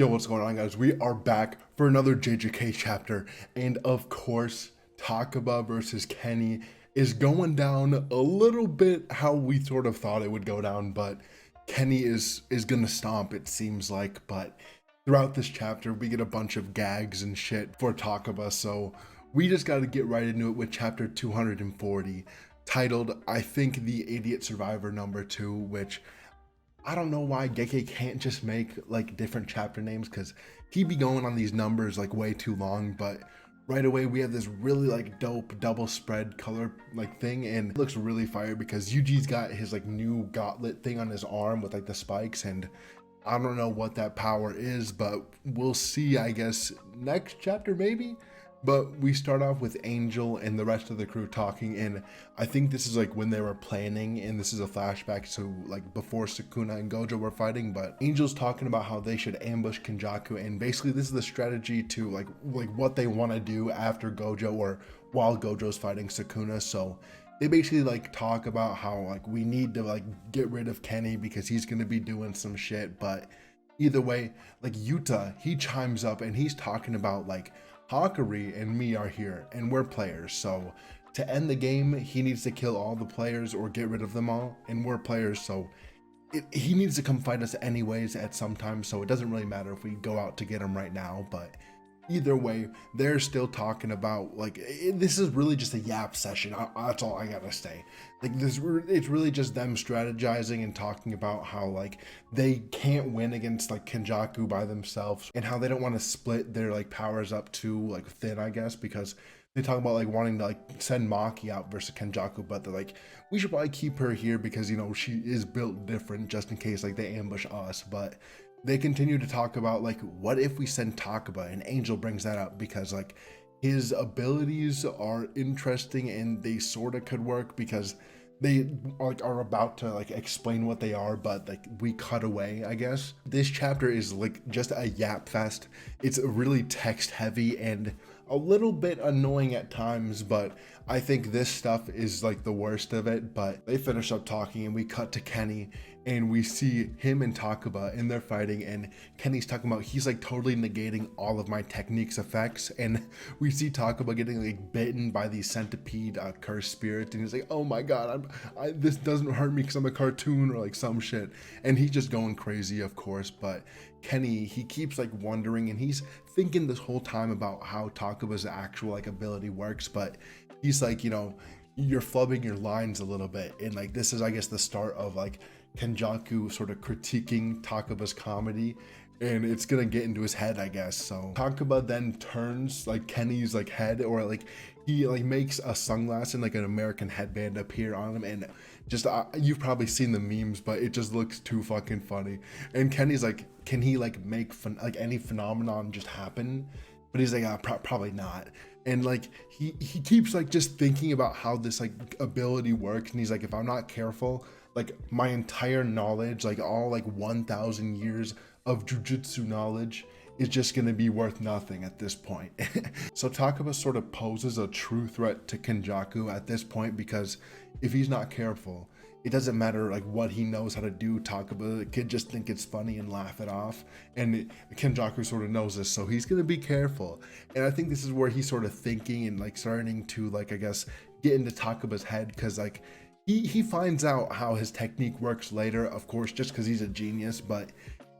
Yo, what's going on, guys? We are back for another JJK chapter, and of course, Takaba versus Kenny is going down a little bit how we sort of thought it would go down, but Kenny is gonna stomp, it seems like. But throughout this chapter, we get a bunch of gags and shit for Takaba, so we just got to get right into it with chapter 240, titled, I think, the Idiot Survivor #2, which I don't know why JK can't just make like different chapter names, because he'd be going on these numbers like way too long. But right away we have this really like dope double spread color like thing, and it looks really fire because Yuji's got his like new gauntlet thing on his arm with like the spikes, and I don't know what that power is, but we'll see, I guess, next chapter maybe. But we start off with Angel and the rest of the crew talking, and I think this is like when they were planning, and this is a flashback to like before Sukuna and Gojo were fighting. But Angel's talking about how they should ambush Kenjaku, and basically this is the strategy to like what they want to do after Gojo or while Gojo's fighting Sukuna. So they basically like talk about how like we need to like get rid of Kenny because he's gonna be doing some shit. But either way, like Yuta, he chimes up and he's talking about like Hakari and me are here and we're players, so to end the game he needs to kill all the players or get rid of them all, and we're players, so he needs to come fight us anyways at some time, so it doesn't really matter if we go out to get him right now. But either way, they're still talking about like this is really just a yap session. That's all I gotta say. Like this, it's really just them strategizing and talking about how like they can't win against like Kenjaku by themselves, and how they don't want to split their like powers up too like thin, I guess, because they talk about like wanting to like send Maki out versus Kenjaku, but they're like, we should probably keep her here because, you know, she is built different just in case like they ambush us. But they continue to talk about like, what if we send Takaba, and Angel brings that up because like his abilities are interesting and they sort of could work, because they like are about to like explain what they are, but like we cut away, I guess. This chapter is like just a yap fest. It's really text heavy and a little bit annoying at times, but I think this stuff is like the worst of it. But they finish up talking and we cut to Kenny, and we see him and Takaba and they're fighting, and Kenny's talking about he's like totally negating all of my technique's effects, and we see Takaba getting like bitten by these centipede cursed spirits, and he's like, oh my god, this doesn't hurt me because I'm a cartoon or like some shit, and he's just going crazy, of course. But Kenny, he keeps like wondering, and he's thinking this whole time about how Takaba's actual like ability works, but he's like, you know, you're flubbing your lines a little bit, and like this is, I guess, the start of like Kenjaku sort of critiquing Takaba's comedy, and it's gonna get into his head, I guess. So Takaba then turns like Kenny's like head, or like he like makes a sunglass and like an American headband appear on him, and just you've probably seen the memes, but it just looks too fucking funny. And Kenny's like, can he like make like any phenomenon just happen? But he's like, probably not. And like he keeps like just thinking about how this like ability works, and he's like, if I'm not careful, like my entire knowledge, like all like 1,000 years of jujutsu knowledge is just gonna be worth nothing at this point. So Takaba sort of poses a true threat to Kenjaku at this point, because if he's not careful, it doesn't matter like what he knows how to do. Takaba could just think it's funny and laugh it off, and Kenjaku sort of knows this, so he's gonna be careful. And I think this is where he's sort of thinking and like starting to like, I guess, get into Takaba's head, because like he finds out how his technique works later, of course, just because he's a genius. But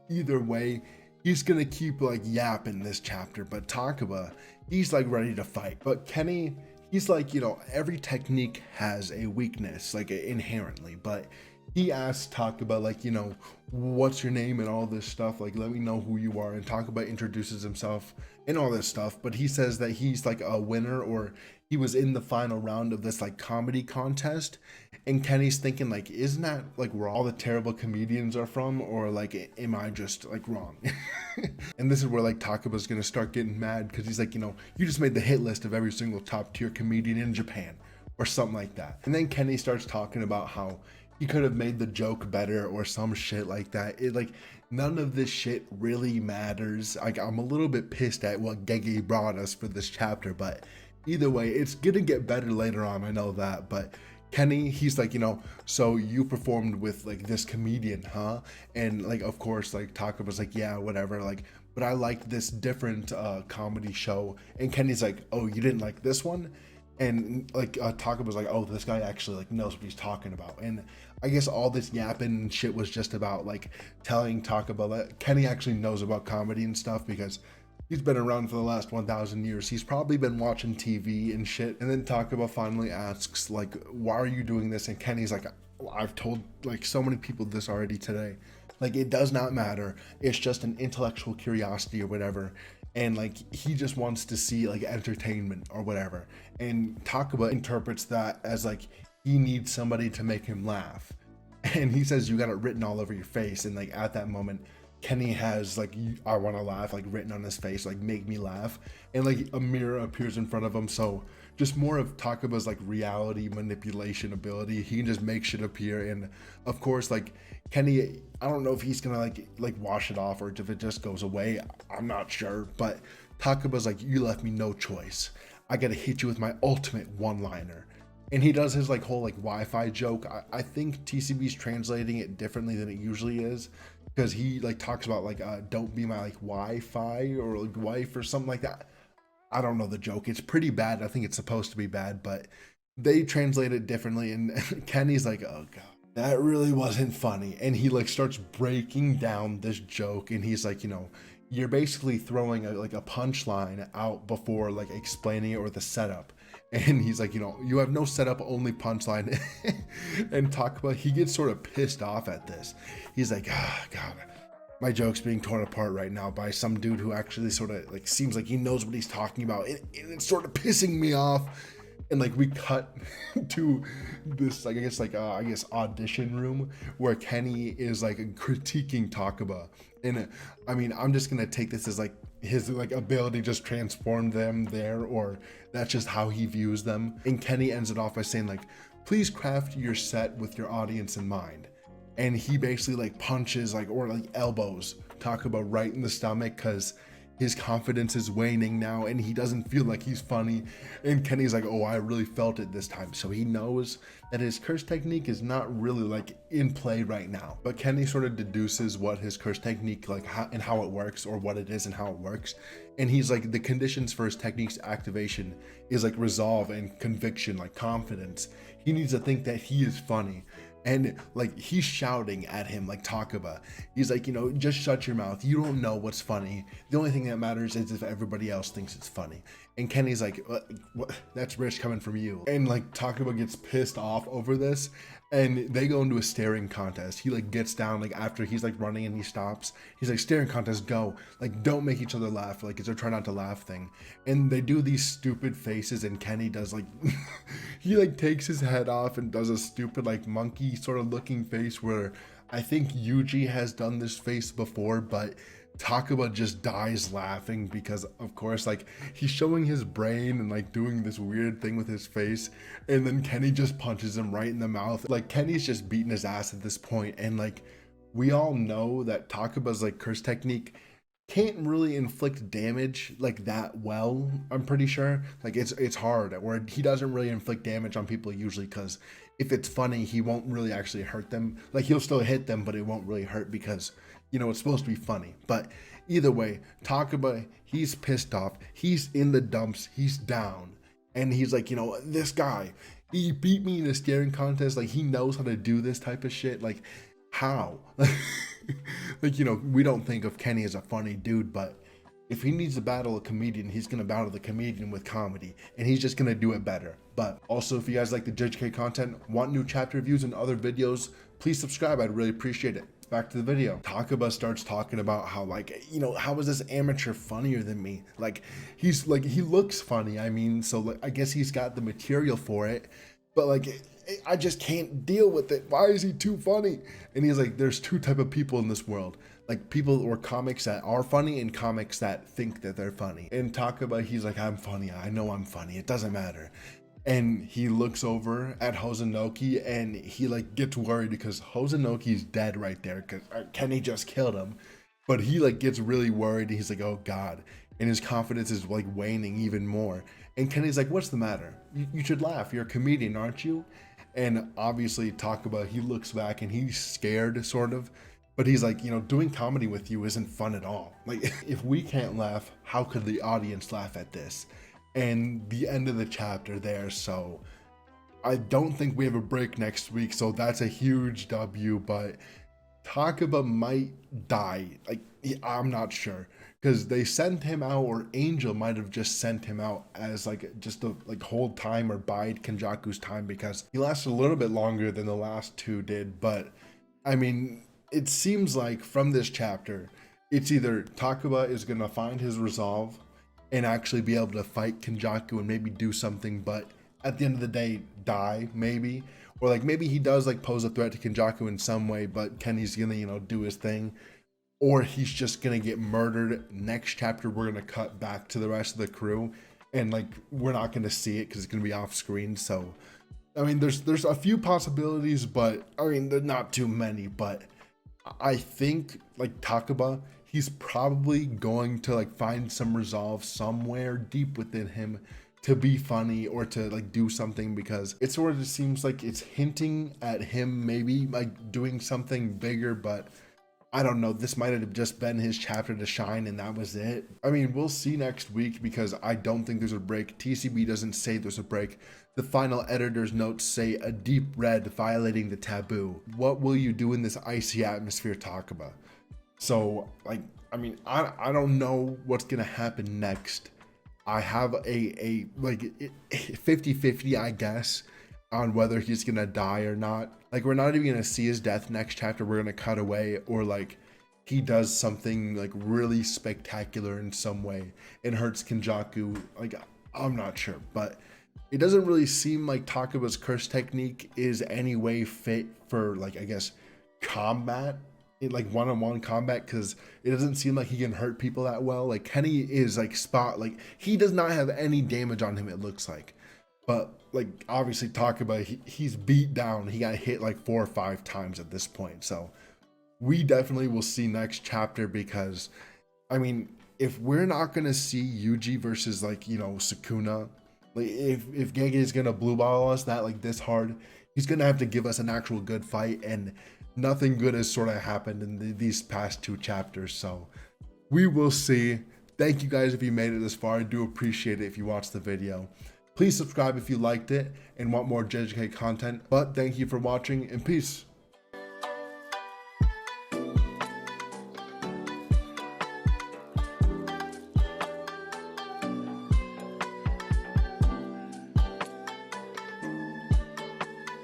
either way, he's gonna keep like yapping this chapter. But Takaba, he's like ready to fight. But Kenny, he's like, you know, every technique has a weakness, like inherently. But he asks Takaba, like, you know, what's your name and all this stuff, like let me know who you are. And Takaba introduces himself and all this stuff, but he says that he's like a winner, or he was in the final round of this like comedy contest. And Kenny's thinking like, isn't that like where all the terrible comedians are from, or like am I just like wrong? And this is where like Takaba's gonna start getting mad, because he's like, you know, you just made the hit list of every single top tier comedian in Japan or something like that. And then Kenny starts talking about how he could have made the joke better or some shit like that. It like, none of this shit really matters. Like I'm a little bit pissed at what Gege brought us for this chapter, but either way, it's gonna get better later on, I know that. But Kenny, he's like, you know, so you performed with like this comedian, huh? And like, of course, like Takaba's like, yeah, whatever, like but I liked this different comedy show. And Kenny's like, oh, you didn't like this one? And like Takaba's like, oh, this guy actually like knows what he's talking about. And I guess all this yapping and shit was just about like telling Takaba that Kenny actually knows about comedy and stuff, because he's been around for the last 1,000 years. He's probably been watching TV and shit. And then Takaba finally asks, like, why are you doing this? And Kenny's like, I've told like so many people this already today. Like, it does not matter. It's just an intellectual curiosity or whatever. And like, he just wants to see like entertainment or whatever. And Takaba interprets that as like, he needs somebody to make him laugh. And he says, you got it written all over your face. And like, at that moment, Kenny has like, I want to laugh, like written on his face, like make me laugh. And like a mirror appears in front of him. So just more of Takaba's like reality manipulation ability. He can just make shit appear. And of course, like Kenny, I don't know if he's gonna like wash it off or if it just goes away. I'm not sure. But Takaba's like, you left me no choice. I gotta hit you with my ultimate one-liner. And he does his like whole like Wi-Fi joke. I think TCB's translating it differently than it usually is, because he like talks about like don't be my like Wi-Fi or like wife or something like that. I don't know the joke. It's pretty bad. I think it's supposed to be bad, but they translate it differently. And Kenny's like, oh god, that really wasn't funny. And he like starts breaking down this joke, and he's like, you know, you're basically throwing like a punchline out before like explaining it or the setup. And he's like, you know, you have no setup, only punchline. And Takaba, he gets sort of pissed off at this. He's like, ah, god, my joke's being torn apart right now by some dude who actually sort of like seems like he knows what he's talking about, and it's sort of pissing me off. And like we cut to this like I guess audition room where Kenny is like critiquing Takaba. And I mean, I'm just gonna take this as like his like ability just transformed them there, or that's just how he views them. And Kenny ends it off by saying like, please craft your set with your audience in mind. And he basically like punches like or like elbows Takaba right in the stomach, because his confidence is waning now and he doesn't feel like he's funny. And Kenny's like, oh, I really felt it this time. So he knows that his curse technique is not really like in play right now. But Kenny sort of deduces what his curse technique like and how it works, or what it is and how it works. And he's like, the conditions for his technique's activation is like resolve and conviction, like confidence. He needs to think that he is funny. And like he's shouting at him like Takaba. He's like, you know, just shut your mouth. You don't know what's funny. The only thing that matters is if everybody else thinks it's funny. And Kenny's like, what? That's rich coming from you. And like Takaba gets pissed off over this, and they go into a staring contest. He like gets down like after he's like running and he stops. He's like, staring contest, go. Like, don't make each other laugh. Like, it's a try not to laugh thing. And they do these stupid faces, and Kenny does like he like takes his head off and does a stupid like monkey sort of looking face, where I think Yuji has done this face before, but Takaba just dies laughing because of course like he's showing his brain and like doing this weird thing with his face, and then Kenny just punches him right in the mouth. Like Kenny's just beating his ass at this point, and like we all know that Takaba's like curse technique can't really inflict damage like that well. I'm pretty sure like it's hard, where he doesn't really inflict damage on people usually, because if it's funny he won't really actually hurt them. Like he'll still hit them, but it won't really hurt because, you know, it's supposed to be funny. But either way, Takaba, he's pissed off, he's in the dumps, he's down, and he's like, you know, this guy, he beat me in a staring contest. Like he knows how to do this type of shit. Like how? Like, you know, we don't think of Kenny as a funny dude, but if he needs to battle a comedian, he's gonna battle the comedian with comedy, and he's just gonna do it better. But also, if you guys like the JJK content, want new chapter reviews and other videos, please subscribe. I'd really appreciate it. Back to the video. Takaba starts talking about how, like, you know, how is this amateur funnier than me? Like, he's like, he looks funny. I mean, so like, I guess he's got the material for it, but like, I just can't deal with it. Why is he too funny? And he's like, there's two type of people in this world. Like people or comics that are funny and comics that think that they're funny. And Takaba, he's like, I'm funny. I know I'm funny. It doesn't matter. And he looks over at Hozanoki and he like gets worried because Hozanoki's dead right there because Kenny just killed him. But he like gets really worried. He's like, oh God. And his confidence is like waning even more. And Kenny's like, what's the matter? You should laugh. You're a comedian, aren't you? And obviously Takaba, he looks back and he's scared sort of, But he's like, you know, doing comedy with you isn't fun at all. Like, if we can't laugh, how could the audience laugh at this? And the end of the chapter there. So I don't think we have a break next week. So that's a huge W. But Takaba might die. Like, I'm not sure. Because they sent him out, or Angel might have just sent him out as like just to like hold time or bide Kenjaku's time, because he lasted a little bit longer than the last two did. But I mean, it seems like from this chapter, it's either Takaba is going to find his resolve and actually be able to fight Kenjaku and maybe do something, but at the end of the day, die maybe. Or like maybe he does like pose a threat to Kenjaku in some way, but Kenny's going to, you know, do his thing. Or he's just going to get murdered. Next chapter, we're going to cut back to the rest of the crew. And like, we're not going to see it because it's going to be off screen. So, I mean, there's a few possibilities, but I mean, there's not too many. But I think like Takaba, he's probably going to like find some resolve somewhere deep within him to be funny or to like do something, because it sort of seems like it's hinting at him maybe like doing something bigger. But I don't know, this might have just been his chapter to shine and that was it. I mean, we'll see next week, because I don't think there's a break. TCB doesn't say there's a break. The final editor's notes say a deep red violating the taboo. What will you do in this icy atmosphere, Takaba? So like, I mean, I don't know what's gonna happen next. I have a like 50-50, I guess, on whether he's gonna die or not. Like, we're not even gonna see his death next chapter. We're gonna cut away, or like he does something like really spectacular in some way and hurts Kenjaku. Like, I'm not sure, but it doesn't really seem like Takaba's curse technique is any way fit for like, I guess, combat, like one-on-one combat, because it doesn't seem like he can hurt people that well. Like, Kenny is like like he does not have any damage on him, it looks like. But like, obviously Takaba, he's beat down. He got hit like 4 or 5 times at this point. So we definitely will see next chapter, because I mean, if we're not gonna see Yuji versus like, you know, Sukuna, like if Gege is gonna blue ball us that like this hard, he's gonna have to give us an actual good fight, and nothing good has sort of happened in these past 2 chapters. So we will see. Thank you guys if you made it this far. I do appreciate it if you watched the video. Please subscribe if you liked it and want more JJK content. But thank you for watching, and peace.